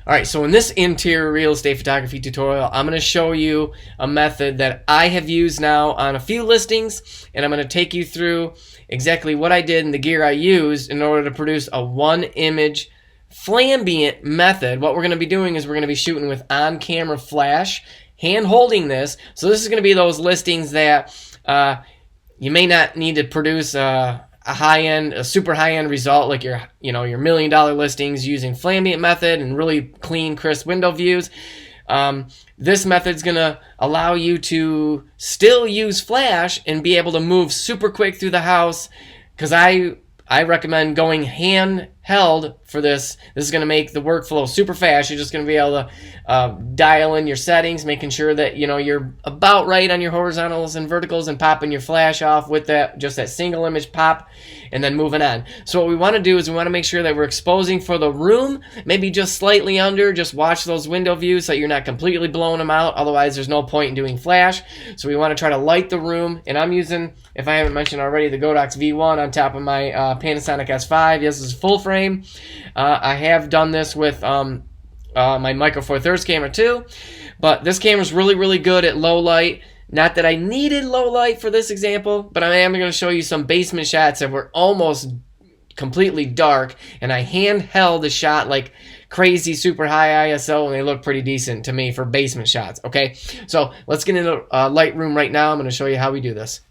Alright, so in this interior real estate photography tutorial, I'm going to show you a method that I have used now on a few listings, and I'm going to take you through exactly what I did and the gear I used in order to produce a one-image flambient method. What we're going to be doing is we're going to be shooting with on-camera flash, hand-holding this. So this is going to be those listings that you may not need to produce a super high-end result like your $1 million listings using flambient method and really clean, crisp window views. This method's gonna allow you to still use flash and be able to move super quick through the house, because I recommend going handheld for this. This is going to make the workflow super fast. You're just going to be able to dial in your settings, making sure that you're about right on your horizontals and verticals, and popping your flash off with that single image pop, and then moving on. So what we want to do is we want to make sure that we're exposing for the room, maybe just slightly under. Just watch those window views so that you're not completely blowing them out. Otherwise, there's no point in doing flash. So we want to try to light the room, and I'm using, if I haven't mentioned already, the Godox V1 on top of my Panasonic S5. Yes, this is full frame. I have done this with my Micro Four Thirds camera too, but this camera is really, really good at low light. Not that I needed low light for this example, but I am going to show you some basement shots that were almost completely dark, and I handheld the shot like crazy, super high ISO, and they look pretty decent to me for basement shots. Okay, so let's get into Lightroom right now. I'm going to show you how we do this.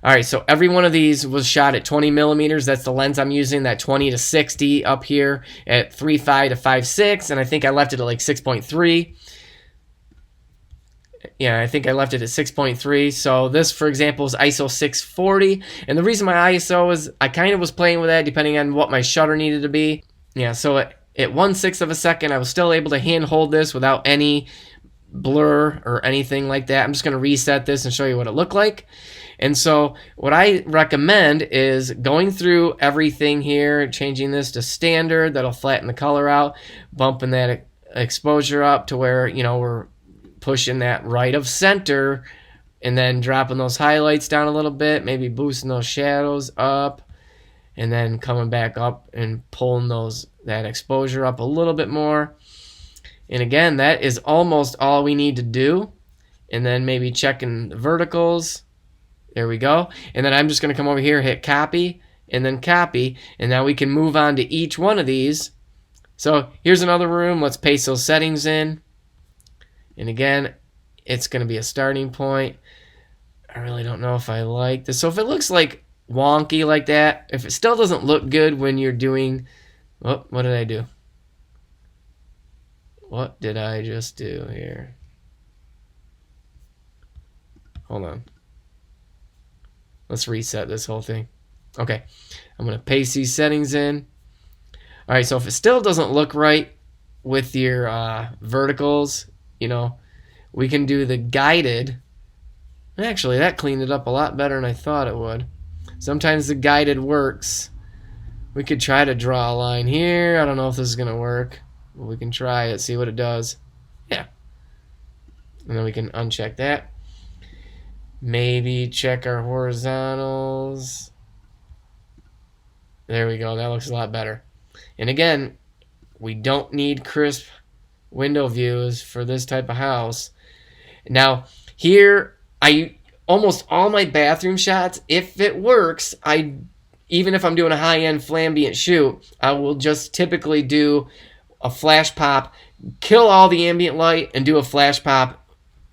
Alright, so every one of these was shot at 20 millimeters. That's the lens I'm using, that 20 to 60 up here at 3.5 to 5.6, and I think I left it at like 6.3. Yeah, I think I left it at 6.3. So this, for example, is ISO 640, and the reason my ISO is, I kind of was playing with that depending on what my shutter needed to be. Yeah, so at 1/6 of a second, I was still able to hand hold this without any blur or anything like that. I'm just going to reset this and show you what it looked like. And so what I recommend is going through everything here, changing this to standard. That'll flatten the color out, bumping that exposure up to where we're pushing that right of center, and then dropping those highlights down a little bit, maybe boosting those shadows up, and then coming back up and pulling that exposure up a little bit more. And again, that is almost all we need to do. And then maybe checking the verticals. There we go. And then I'm just going to come over here, hit copy, and then copy. And now we can move on to each one of these. So here's another room. Let's paste those settings in. And again, it's going to be a starting point. I really don't know if I like this. So if it looks like wonky like that, if it still doesn't look good when you're doing... Oh, what did I do? What did I just do here? Hold on. Let's reset this whole thing. Okay, I'm going to paste these settings in. All right, so if it still doesn't look right with your verticals, we can do the guided. Actually, that cleaned it up a lot better than I thought it would. Sometimes the guided works. We could try to draw a line here. I don't know if this is going to work, but we can try it, see what it does. Yeah. And then we can uncheck that. Maybe check our horizontals. There we go. That looks a lot better. And again, we don't need crisp window views for this type of house. Now, here, almost all my bathroom shots, if it works, even if I'm doing a high-end flambient shoot, I will just typically do a flash pop, kill all the ambient light, and do a flash pop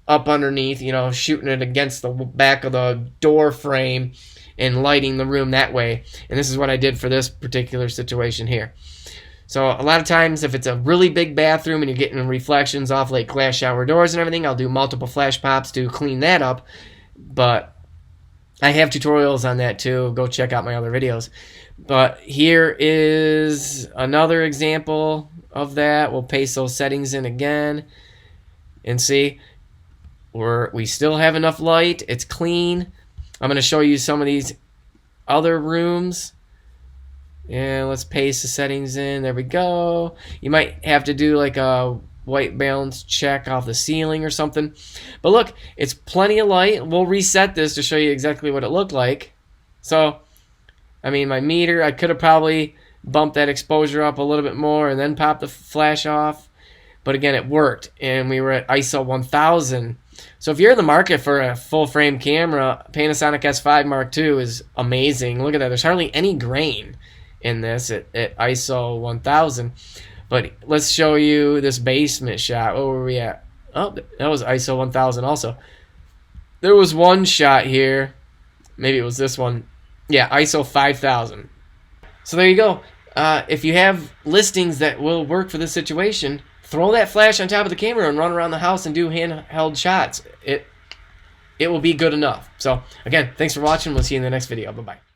up underneath, shooting it against the back of the door frame and lighting the room that way. And this is what I did for this particular situation here. So a lot of times if it's a really big bathroom and you're getting reflections off like glass shower doors and everything, I'll do multiple flash pops to clean that up. But I have tutorials on that too. Go check out my other videos. But here is another example of that. We'll paste those settings in again and see. We still have enough light. It's clean. I'm going to show you some of these other rooms. And let's paste the settings in. There we go. You might have to do like a white balance check off the ceiling or something. But look, it's plenty of light. We'll reset this to show you exactly what it looked like. So, I mean, my meter, I could have probably bump that exposure up a little bit more, and then pop the flash off. But again, it worked, and we were at ISO 1000. So if you're in the market for a full-frame camera, Panasonic S5 Mark II is amazing. Look at that. There's hardly any grain in this at ISO 1000. But let's show you this basement shot. What were we at? Oh, that was ISO 1000 also. There was one shot here. Maybe it was this one. Yeah, ISO 5000. So there you go. If you have listings that will work for this situation, throw that flash on top of the camera and run around the house and do handheld shots. It will be good enough. So again, thanks for watching. We'll see you in the next video. Bye-bye.